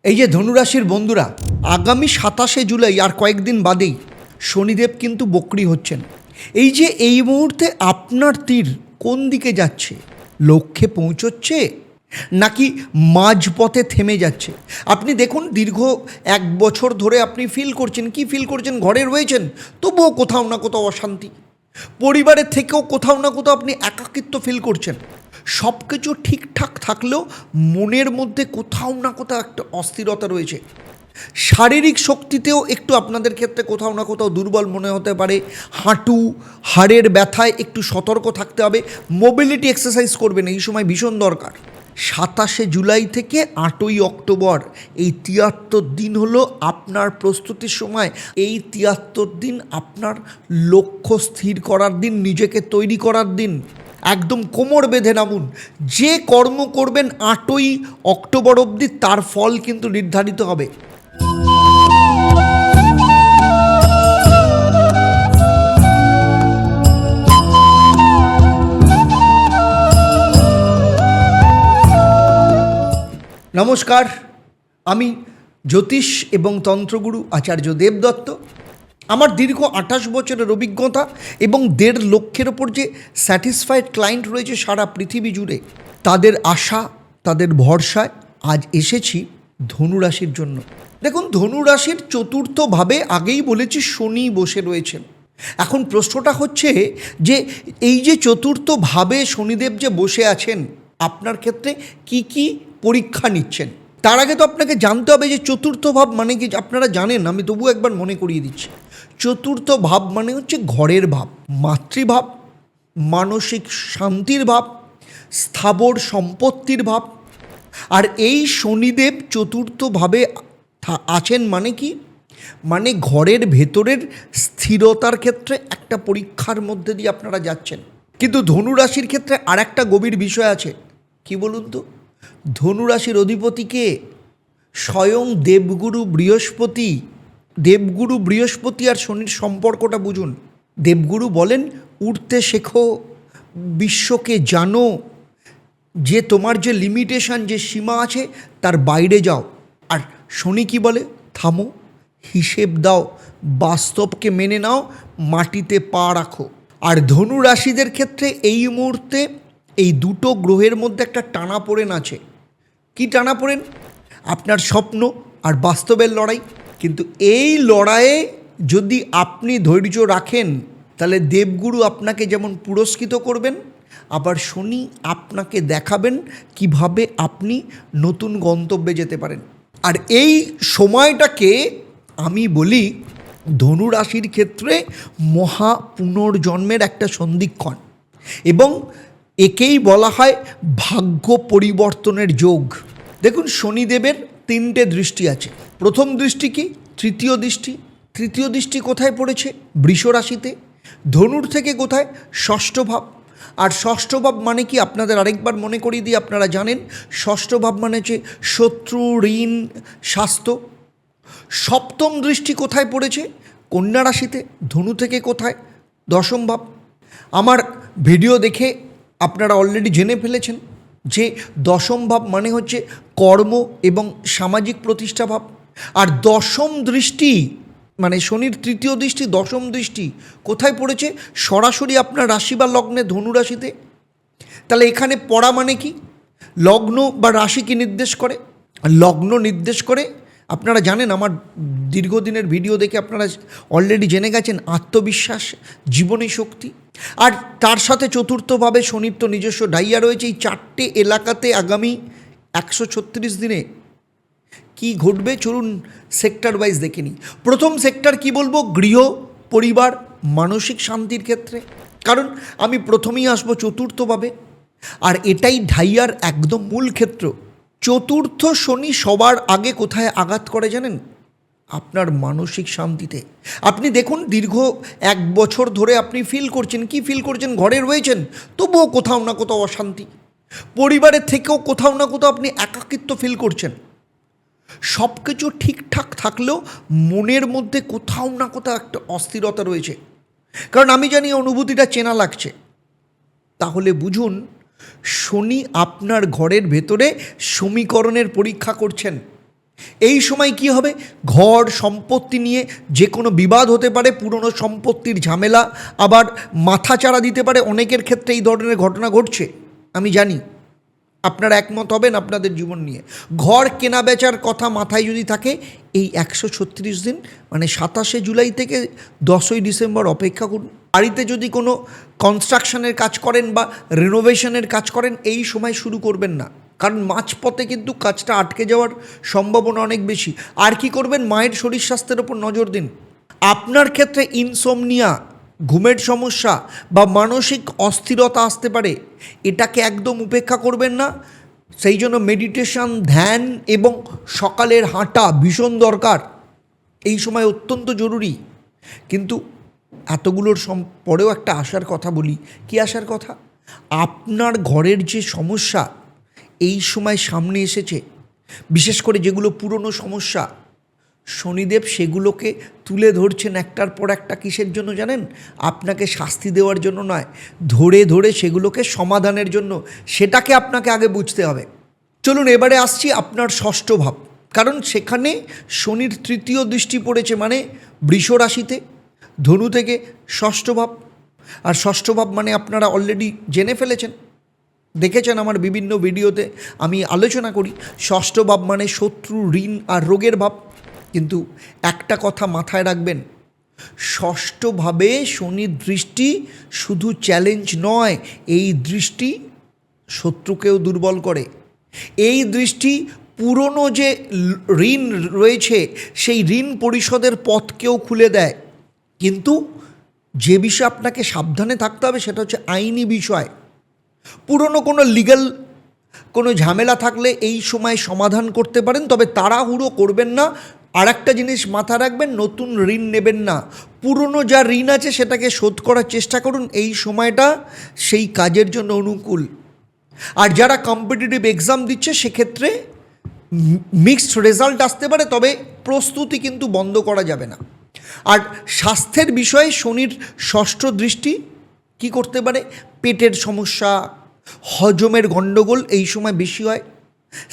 এই যে ধনুরাশির বন্ধুরা, আগামী 27শে জুলাই আর কয়েকদিন বাদেই শনিদেব কিন্তু বক্রী হচ্ছেন। এই যে এই মুহূর্তে আপনার তীর কোন দিকে যাচ্ছে, লক্ষ্যে পৌঁছচ্ছে নাকি মাঝপথে থেমে যাচ্ছে? আপনি দেখুন, দীর্ঘ 1 বছর ধরে আপনি ফিল করছেন, কি ফিল করছেন? ঘরে রয়েছেন, তবুও কোথাও না কোথাও অশান্তি। পরিবারের থেকেও কোথাও না কোথাও আপনি একাকিত্ব ফিল করছেন। সব কিছু ঠিকঠাক থাকলেও মনের মধ্যে কোথাও না কোথাও একটা অস্থিরতা রয়েছে। শারীরিক শক্তিতেও একটু আপনাদের ক্ষেত্রে কোথাও না কোথাও দুর্বল মনে হতে পারে। হাঁটু হাড়ের ব্যথায় একটু সতর্ক থাকতে হবে। মোবিলিটি এক্সারসাইজ করবেন, এই সময় ভীষণ দরকার। 27শে জুলাই থেকে 8ই অক্টোবর, এই 73 দিন হলো আপনার প্রস্তুতির সময়। এই 73 দিন আপনার লক্ষ্য স্থির করার দিন, নিজেকে তৈরি করার দিন। একদম কোমর বেঁধে নামুন। যে কর্ম করবেন 8ই অক্টোবর অবধি, তার ফল কিন্তু নির্ধারিত হবে। নমস্কার, আমি জ্যোতিষ এবং তন্ত্রগুরু আচার্য দেবদত্ত। আমার দীর্ঘ 28 বছরের অভিজ্ঞতা এবং 1.5 লক্ষের ওপর যে স্যাটিসফাইড ক্লায়েন্ট রয়েছে সারা পৃথিবী জুড়ে, তাদের আশা, তাদের ভরসায় আজ এসেছি ধনুরাশির জন্য। দেখুন, ধনুরাশির চতুর্থভাবে আগেই বলেছি শনি বসে রয়েছেন। এখন প্রশ্নটা হচ্ছে যে এই যে চতুর্থভাবে শনিদেব যে বসে আছেন, আপনার ক্ষেত্রে কি কি পরীক্ষা নিচ্ছেন? তার আগে তো আপনাকে জানতে হবে যে চতুর্থ ভাব মানে কি। আপনারা জানেন, আমি তবু একবার মনে করিয়ে দিচ্ছি। চতুর্থ ভাব মানে হচ্ছে ঘরের ভাব, মাতৃভাব, মানসিক শান্তির ভাব, স্থাবর সম্পত্তির ভাব। আর এই শনিদেব চতুর্থভাবে আছেন মানে কি? মানে ঘরের ভেতরের স্থিরতার ক্ষেত্রে একটা পরীক্ষার মধ্যে দিয়ে আপনারা যাচ্ছেন। কিন্তু ধনুরাশির ক্ষেত্রে আর একটা গভীর বিষয় আছে। কি বলুন তো? ধনুরাশির অধিপতিকে স্বয়ং দেবগুরু বৃহস্পতি। দেবগুরু বৃহস্পতি আর শনির সম্পর্কটা বুঝুন। দেবগুরু বলেন, উঠতে শেখো, বিশ্বকে জানো, যে তোমার যে লিমিটেশন, যে সীমা আছে তার বাইরে যাও। আর শনি কি বলে? থামো, হিসেব দাও, বাস্তবকে মেনে নাও, মাটিতে পা রাখো। আর ধনু রাশিদের ক্ষেত্রে এই মুহূর্তে এই দুটো গ্রহের মধ্যে একটা টানাপোড়েন আছে। কি টানাপোড়েন? আপনার স্বপ্ন আর বাস্তবের লড়াই। কিন্তু এই লড়াইয়ে যদি আপনি ধৈর্য রাখেন, তাহলে দেবগুরু আপনাকে যেমন পুরস্কৃত করবেন, আবার শনি আপনাকে দেখাবেন কিভাবে আপনি নতুন গন্তব্যে যেতে পারেন। আর এই সময়টাকে আমি বলি ধনু রাশির ক্ষেত্রে মহা পুনর্জন্মের একটা সন্ধিক্ষণ, এবং একেই বলা হয় ভাগ্য পরিবর্তনের যোগ। দেখুন, শনিদেবের 3টে দৃষ্টি আছে। প্রথম দৃষ্টি কি? তৃতীয় দৃষ্টি। তৃতীয় দৃষ্টি কোথায় পড়েছে? বৃষ রাশিতে। ধনুর থেকে কোথায়? ষষ্ঠ ভাব। আর ষষ্ঠ ভাব মানে কি আপনাদের আরেকবার মনে করিয়ে দিই, আপনারা জানেন ষষ্ঠ ভাব মানে হচ্ছে শত্রু, ঋণ, স্বাস্থ্য। সপ্তম দৃষ্টি কোথায় পড়েছে? কন্যা রাশিতে। ধনু থেকে কোথায়? দশম ভাব। আমার ভিডিও দেখে আপনারা অলরেডি জেনে ফেলেছেন যে দশম ভাব মানে হচ্ছে কর্ম এবং সামাজিক প্রতিষ্ঠা ভাব। আর দশম দৃষ্টি মানে শনির তৃতীয় দৃষ্টি, দশম দৃষ্টি কোথায় পড়েছে? সরাসরি আপনার রাশি বা লগ্নে, ধনু রাশিতে। তাহলে এখানে পড়া মানে কি? লগ্ন বা রাশিকে নির্দেশ করে। লগ্ন নির্দেশ করে, আপনারা জানেন, আমার দীর্ঘদিনের ভিডিও দেখে আপনারা অলরেডি জেনে গেছেন, আত্মবিশ্বাস, জীবনী শক্তি। আর তার সাথে চতুর্থভাবে শনির তো নিজস্ব ডাইয়া রয়েছে। এই 4টে এলাকাতে আগামী 136 দিনে কি ঘটবে চলুন সেক্টর ওয়াইজ দেখে নিই। প্রথম সেক্টর কি বলবো? গৃহ, পরিবার, মানসিক শান্তির ক্ষেত্রে। কারণ আমি প্রথমেই আসবো চতুর্থভাবে, আর এটাই ঢাইয়ার একদম মূল ক্ষেত্র। চতুর্থ শনি সবার আগে কোথায় আঘাত করে জানেন? আপনার মানসিক শান্তিতে। আপনি দেখুন, দীর্ঘ 1 বছর ধরে আপনি ফিল করছেন, কি ফিল করছেন? ঘরে রয়েছেন, তবুও কোথাও না কোথাও অশান্তি। পরিবারের থেকেও কোথাও না কোথাও আপনি একাকিত্ব ফিল করছেন। সব কিছু ঠিকঠাক থাকলেও মনের মধ্যে কোথাও না কোথাও একটা অস্থিরতা রয়েছে। কারণ আমি জানি অনুভূতিটা চেনা লাগছে। তাহলে বুঝুন, শনি আপনার ঘরের ভেতরে সমীকরণের পরীক্ষা করছেন। এই সময় কি হবে, ঘর সম্পত্তি নিয়ে যে কোনো বিবাদ হতে পারে, পুরনো সম্পত্তির ঝামেলা আবার মাথাচাড়া দিতে পারে। অনেকের ক্ষেত্রে এই ধরনের ঘটনা ঘটছে, আমি জানি। আপনারা একমত হবেন আপনাদের জীবন নিয়ে। ঘর কেনা বেচার কথা মাথায় যদি থাকে, এই 136 দিন মানে 27শে জুলাই থেকে 10ই ডিসেম্বর অপেক্ষা করুন। বাড়িতে যদি কোনো কনস্ট্রাকশনের কাজ করেন বা রেনোভেশনের কাজ করেন, এই সময় শুরু করবেন না, কারণ মাঝপথে কিন্তু কাজটা আটকে যাওয়ার সম্ভাবনা অনেক বেশি। আর কি করবেন, মায়ের শরীর স্বাস্থ্যের ওপর নজর দিন। আপনার ক্ষেত্রে ইনসোমনিয়া, ঘুমের সমস্যা বা মানসিক অস্থিরতা আসতে পারে, এটাকে একদম উপেক্ষা করবেন না। সেই জন্য মেডিটেশন, ধ্যান এবং সকালের হাঁটা ভীষণ দরকার, এই সময় অত্যন্ত জরুরি। কিন্তু এতগুলোর পরেও একটা আশার কথা বলি। কি আশার কথা? আপনার ঘরের যে সমস্যা এই সময় সামনে এসেছে, বিশেষ করে যেগুলো পুরনো সমস্যা, শনিদেব সেগুলোকে তুলে ধরছেন একটার পর একটা। কিসের জন্য জানেন? আপনাকে শাস্তি দেওয়ার জন্য নয়, ধরে ধরে সেগুলোকে সমাধানের জন্য। সেটাকে আপনাকে আগে বুঝতে হবে। চলুন এবারে আসছি আপনার ষষ্ঠ ভাব, কারণ সেখানে শনির তৃতীয় দৃষ্টি পড়েছে, মানে বৃষ রাশিতে, ধনু থেকে ষষ্ঠ ভাব। আর ষষ্ঠ ভাব মানে আপনারা অলরেডি জেনে ফেলেছেন, দেখেছেন আমার বিভিন্ন ভিডিওতে আমি আলোচনা করি। ষষ্ঠ ভাব মানে শত্রু, ঋণ আর রোগের ভাব। কিন্তু একটা কথা মাথায় রাখবেন, ষষ্ঠভাবে শনির দৃষ্টি শুধু চ্যালেঞ্জ নয়, এই দৃষ্টি শত্রুকেও দুর্বল করে। এই দৃষ্টি পুরনো যে ঋণ রয়েছে সেই ঋণ পরিশোধের পথকেও খুলে দেয়। কিন্তু যে বিষয়ে আপনাকে সাবধানে থাকতে হবে সেটা হচ্ছে আইনি বিষয়। পুরনো কোনো লিগ্যাল কোনো ঝামেলা থাকলে এই সময় সমাধান করতে পারেন, তবে তাড়াহুড়ো করবেন না। আর একটা জিনিস মাথায় রাখবেন, নতুন ঋণ নেবেন না। পুরনো যা ঋণ আছে সেটাকে শোধ করার চেষ্টা করুন, এই সময়টা সেই কাজের জন্য অনুকূল। আর যারা কম্পিটিটিভ এক্সাম দিচ্ছে সেক্ষেত্রে মিক্সড রেজাল্ট আসতে পারে, তবে প্রস্তুতি কিন্তু বন্ধ করা যাবে না। আর স্বাস্থ্যের বিষয়ে শনির ষষ্ঠ দৃষ্টি কি করতে পারে? পেটের সমস্যা, হজমের গণ্ডগোল এই সময় বেশি হয়,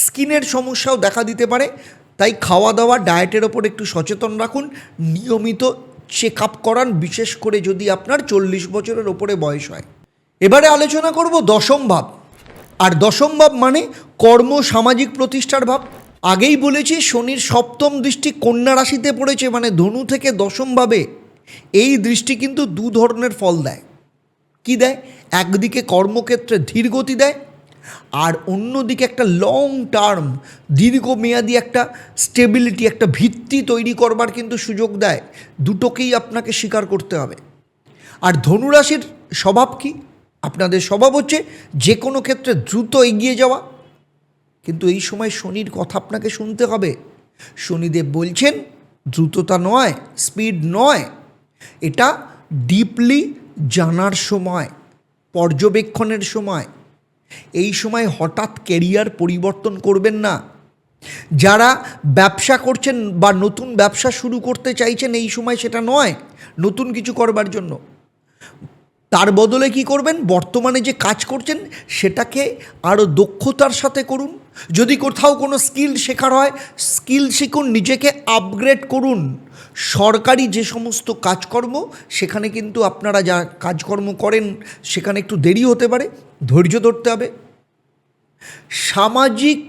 স্কিনের সমস্যাও দেখা দিতে পারে। তাই খাওয়া দাওয়া, ডায়েটের ওপর একটু সচেতন রাখুন, নিয়মিত চেক আপ করান, বিশেষ করে যদি আপনার 40 বছরের ওপরে বয়স হয়। এবারে আলোচনা করব দশম ভাব। আর দশম ভাব মানে কর্ম, সামাজিক প্রতিষ্ঠার ভাব। আগেই বলেছি শনির সপ্তম দৃষ্টি কন্যা রাশিতে পড়েছে, মানে ধনু থেকে দশম ভাবে। এই দৃষ্টি কিন্তু দু ধরনের ফল দেয়। কি দেয়? একদিকে কর্মক্ষেত্রে ধীর গতি দেয়, আর অন্যদিকে একটা লং টার্ম, দীর্ঘমেয়াদী একটা স্টেবিলিটি, একটা ভিত্তি তৈরি করবার কিন্তু সুযোগ দেয়। দুটোকেই আপনাকে স্বীকার করতে হবে। আর ধনুরাশির স্বভাব কি? আপনাদের স্বভাব হচ্ছে যে কোনো ক্ষেত্রে দ্রুত এগিয়ে যাওয়া। কিন্তু এই সময় শনির কথা আপনাকে শুনতে হবে। শনিদেব বলছেন দ্রুততা নয়, স্পিড নয়, এটা ডিপলি জানার সময়, পর্যবেক্ষণের সময়। এই সময় হঠাৎ কেরিয়ার পরিবর্তন করবেন না। যারা ব্যবসা করছেন বা নতুন ব্যবসা শুরু করতে চাইছেন, এই সময় সেটা নয় নতুন কিছু করবার জন্য। তার বদলে কি করবেন? বর্তমানে যে কাজ করছেন সেটাকে আরও দক্ষতার সাথে করুন। যদি কোথাও কোনো স্কিল শেখার হয়, স্কিল শিখুন, নিজেকে আপগ্রেড করুন। সরকারি যে সমস্ত কাজকর্ম, সেখানে কিন্তু আপনারা যা কাজকর্ম করেন সেখানে একটু দেরি হতে পারে, ধৈর্য ধরতে হবে। সামাজিক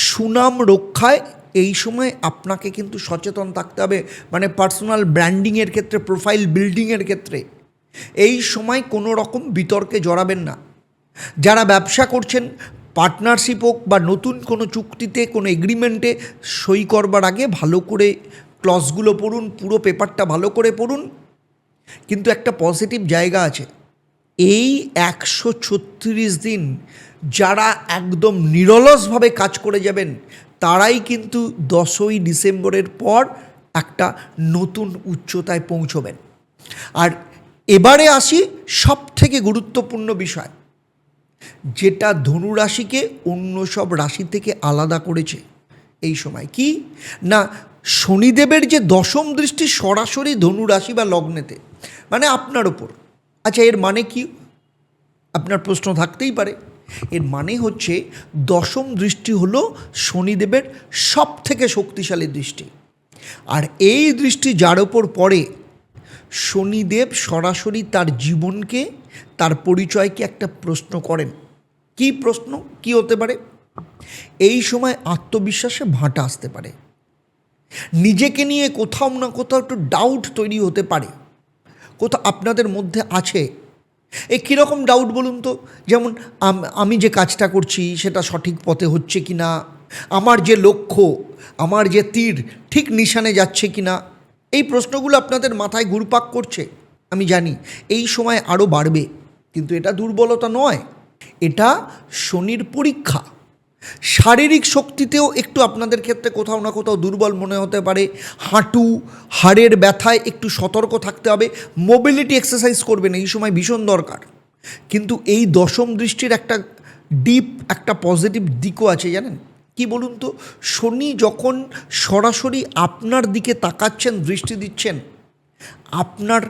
সুনাম রক্ষায় এই সময় আপনাকে কিন্তু সচেতন থাকতে হবে, মানে পার্সোনাল ব্র্যান্ডিংয়ের ক্ষেত্রে, প্রোফাইল বিল্ডিংয়ের ক্ষেত্রে এই সময় কোনো রকম বিতর্কে জড়াবেন না। যারা ব্যবসা করছেন, পার্টনারশিপ হোক বা নতুন কোনো চুক্তিতে, কোনো এগ্রিমেন্টে সই করবার আগে ভালো করে ক্লজগুলো পড়ুন, পুরো পেপারটা ভালো করে পড়ুন। কিন্তু একটা পজিটিভ জায়গা আছে, এই 136 দিন যারা একদম নিরলসভাবে কাজ করে যাবেন তারাই কিন্তু 10ই ডিসেম্বরের পর একটা নতুন উচ্চতায় পৌঁছবেন। আর এবারে আসি সব থেকে গুরুত্বপূর্ণ বিষয়, যেটা ধনুরাশিকে অন্য সব রাশি থেকে আলাদা করেছে এই সময়। কি না, শনিদেবের যে দশম দৃষ্টি সরাসরি ধনুরাশি বা লগ্নেতে, মানে আপনার ওপর। আচ্ছা, এর মানে কি? আপনার প্রশ্ন থাকতেই পারে। এর মানে হচ্ছে দশম দৃষ্টি হলো শনিদেবের সব থেকে শক্তিশালী দৃষ্টি। আর এই দৃষ্টি যার ওপর পড়ে, শনিদেব সরাসরি তার জীবনকে, তার পরিচয়কে একটা প্রশ্ন করেন। কি প্রশ্ন, কি হতে পারে? এই সময় আত্মবিশ্বাসে ভাঁটা আসতে পারে, নিজেকে নিয়ে কোথাও না কোথাও একটু ডাউট তৈরি হতে পারে। কোথাও আপনাদের মধ্যে আছে এই কীরকম ডাউট বলুন তো? যেমন আমি যে কাজটা করছি সেটা সঠিক পথে হচ্ছে কি না, আমার যে লক্ষ্য, আমার যে তীর ঠিক নিশানে যাচ্ছে কি না, এই প্রশ্নগুলো আপনাদের মাথায় ঘুরপাক করছে। আমি জানি এই সময় আরও বাড়বে, কিন্তু এটা দুর্বলতা নয়, এটা শনির পরীক্ষা। শারীরিক শক্তিতেও একটু আপনাদের ক্ষেত্রে কোথাও না কোথাও দুর্বল মনে হতে পারে। হাঁটু, হাড়ের ব্যথায় একটু সতর্ক থাকতে হবে। মোবিলিটি এক্সারসাইজ করবেন, এই সময় ভীষণ দরকার। কিন্তু এই দশম দৃষ্টির একটা ডিপ, একটা পজিটিভ দিকও আছে, জানেন কি বলুন তো? শনি যখন সরাসরি আপনার দিকে তাকাচ্ছেন, দৃষ্টি দিচ্ছেন, আপনার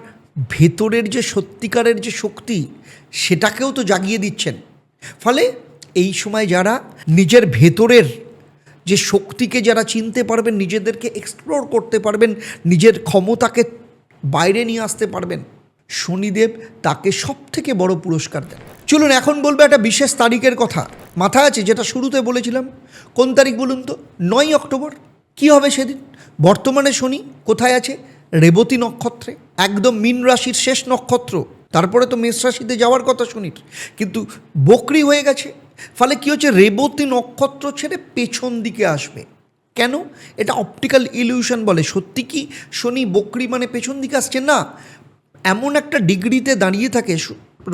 ভেতরের যে সত্যিকারের যে শক্তি, সেটাকেও তো জাগিয়ে দিচ্ছেন। ফলে এই সময় যারা নিজের ভেতরের যে শক্তিকে যারা চিনতে পারবেন, নিজেদেরকে এক্সপ্লোর করতে পারবেন, নিজের ক্ষমতাকে বাইরে নিয়ে আসতে পারবেন, শনিদেব তাকে সব থেকে বড় পুরস্কার দেন। চলুন এখন বলবো একটা বিশেষ তারিখের কথা। মাথায় আছে যেটা শুরুতে বলেছিলাম? কোন তারিখ বলুন তো? 9 অক্টোবর। কী হবে সেদিন? বর্তমানে শনি কোথায় আছে? রেবতী নক্ষত্রে, একদম মীন রাশির শেষ নক্ষত্র। তারপরে তো মেষ রাশিতে যাওয়ার কথা শনির, কিন্তু বকরি হয়ে গেছে। ফলে কী হচ্ছে? রেবতী নক্ষত্র ছেড়ে পেছন দিকে আসবে। কেন? এটা অপটিক্যাল ইলিউশন বলে। সত্যি কি শনি বকরি মানে পেছন দিকে আসছে? না, এমন একটা ডিগ্রিতে দাঁড়িয়ে থাকে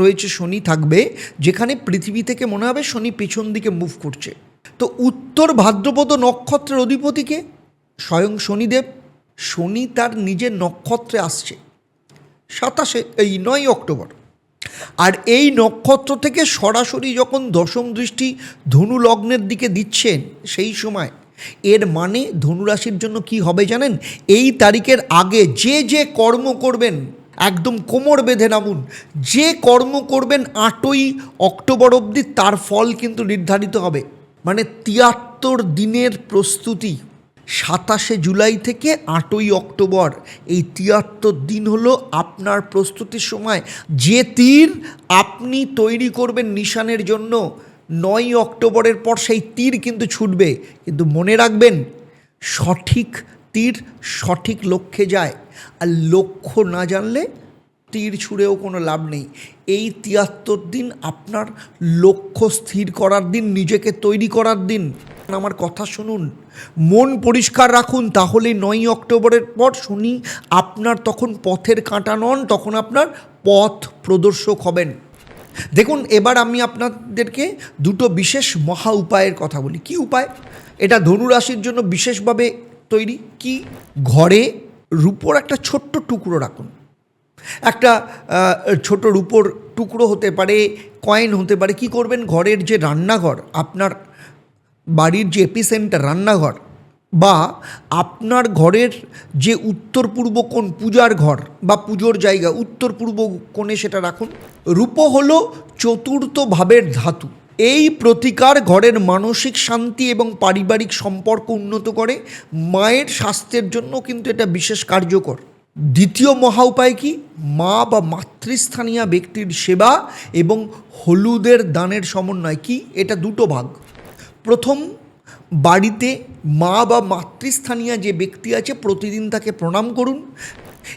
রয়েছে শনি থাকবে, যেখানে পৃথিবী থেকে মনে হবে শনি পেছন দিকে মুভ করছে। তো উত্তর ভাদ্রপদ নক্ষত্রের অধিপতিকে স্বয়ং শনিদেব। শনি তার নিজের নক্ষত্রে আসছে 9 অক্টোবর। আর এই নক্ষত্র থেকে সরাসরি যখন দশম দৃষ্টি ধনু লগ্নের দিকে দিচ্ছেন, সেই সময় এর মানে ধনুরাশির জন্য কি হবে জানেন? এই তারিখের আগে যে যে কর্ম করবেন, একদম কোমর বেঁধে নামুন। যে কর্ম করবেন 8ই অক্টোবর অবধি তার ফল কিন্তু নির্ধারিত হবে। মানে 73 দিনের প্রস্তুতি। 27শে জুলাই থেকে 8ই অক্টোবর, এই 73 দিন হলো আপনার প্রস্তুতির সময়। যে তীর আপনি তৈরি করবেন নিশানের জন্য, 9 অক্টোবরের পর সেই তীর কিন্তু ছুটবে। কিন্তু মনে রাখবেন, সঠিক তীর সঠিক লক্ষ্যে যায়, আর লক্ষ্য না জানলে তীর ছুঁড়েও কোনো লাভ নেই। এই 73 দিন আপনার লক্ষ্য স্থির করার দিন, নিজেকে তৈরি করার দিন। আমার কথা শুনুন, মন পরিষ্কার রাখুন, তাহলে 9 অক্টোবরের পর শনি আপনার তখন পথের কাঁটা নন, তখন আপনার পথ প্রদর্শক হবেন। দেখুন, এবার আমি আপনাদেরকে দুটো বিশেষ মহা উপায়ের কথা বলি। কি উপায়? এটা ধনুরাশির জন্য বিশেষভাবে তৈরি। কি? ঘরে রূপোর একটা ছোট্ট টুকরো রাখুন। একটা ছোট রূপোর টুকরো হতে পারে, কয়েন হতে পারে। কি করবেন? ঘরের যে রান্নাঘর, আপনার বাড়ির যে এপিসেন্টার রান্নাঘর, বা আপনার ঘরের যে উত্তর পূর্ব কোণ, পূজার ঘর বা পুজোর জায়গা, উত্তর পূর্ব কোণে সেটা রাখুন। রূপো হলো চতুর্থ ভাবের ধাতু। এই প্রতিকার ঘরের মানসিক শান্তি এবং পারিবারিক সম্পর্ক উন্নত করে। মায়ের স্বাস্থ্যের জন্য কিন্তু এটা বিশেষ কার্যকর। দ্বিতীয় মহা উপায় কি? মা বা মাতৃস্থানীয় ব্যক্তির সেবা এবং হলুদের দানের সমন্বয়। কি? এটা দুটো ভাগ। প্রথম, বাড়িতে মা বা মাতৃস্থানীয় যে ব্যক্তি আছে প্রতিদিন তাকে প্রণাম করুন।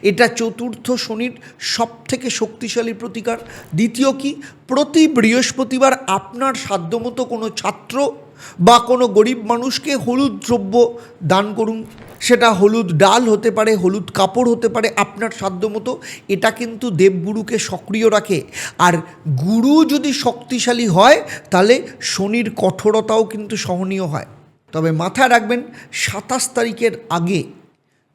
এটা চতুর্থ শনির সবথেকে শক্তিশালী প্রতিকার। দ্বিতীয় কি? প্রতি বৃহস্পতিবার আপনার সাধ্যমতো কোনো ছাত্র বা কোনো গরিব মানুষকে হলুদ দ্রব্য দান করুন। সেটা হলুদ ডাল হতে পারে, হলুদ কাপড় হতে পারে, আপনার সাধ্যমতো। এটা কিন্তু দেবগুরুকে সক্রিয় রাখে। আর গুরু যদি শক্তিশালী হয়, তাহলে শনির কঠোরতাও কিন্তু সহনীয় হয়। তবে মাথায় রাখবেন, 27 তারিখের আগে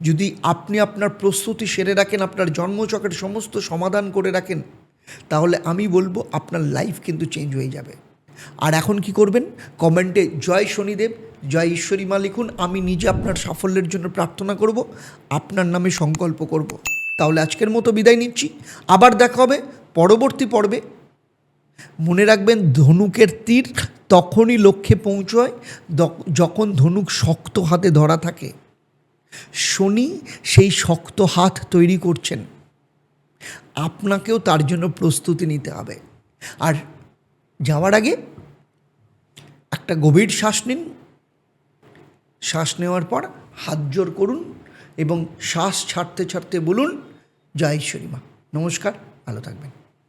যদি আপনি আপনার প্রস্তুতি সেরে রাখেন, আপনার জন্মচক্রের সমস্ত সমাধান করে রাখেন, তাহলে আমি বলবো আপনার লাইফ কিন্তু চেঞ্জ হয়ে যাবে। আর এখন কি করবেন? কমেন্টে জয় শনিদেব, জয় ঈশ্বরী মা লিখুন। আমি নিজে আপনার সাফল্যের জন্য প্রার্থনা করব, আপনার নামে সংকল্প করব। তাহলে আজকের মতো বিদায় নিচ্ছি। আবার দেখা হবে পরবর্তী পর্বে। মনে রাখবেন, ধনুকের তীর তখনই লক্ষ্যে পৌঁছয় যখন ধনুক শক্ত হাতে ধরা থাকে। শনি সেই শক্ত হাত তৈরি করছেন, আপনাকেও তার জন্য প্রস্তুতি নিতে হবে। আর যাওয়ার আগে একটা গভীর শ্বাস নিন, শ্বাস নেওয়ার পর হাত জোড় করুন এবং শ্বাস ছাড়তে ছাড়তে বলুন, জয় ঈশ্বরী মা। নমস্কার, ভালো থাকবেন।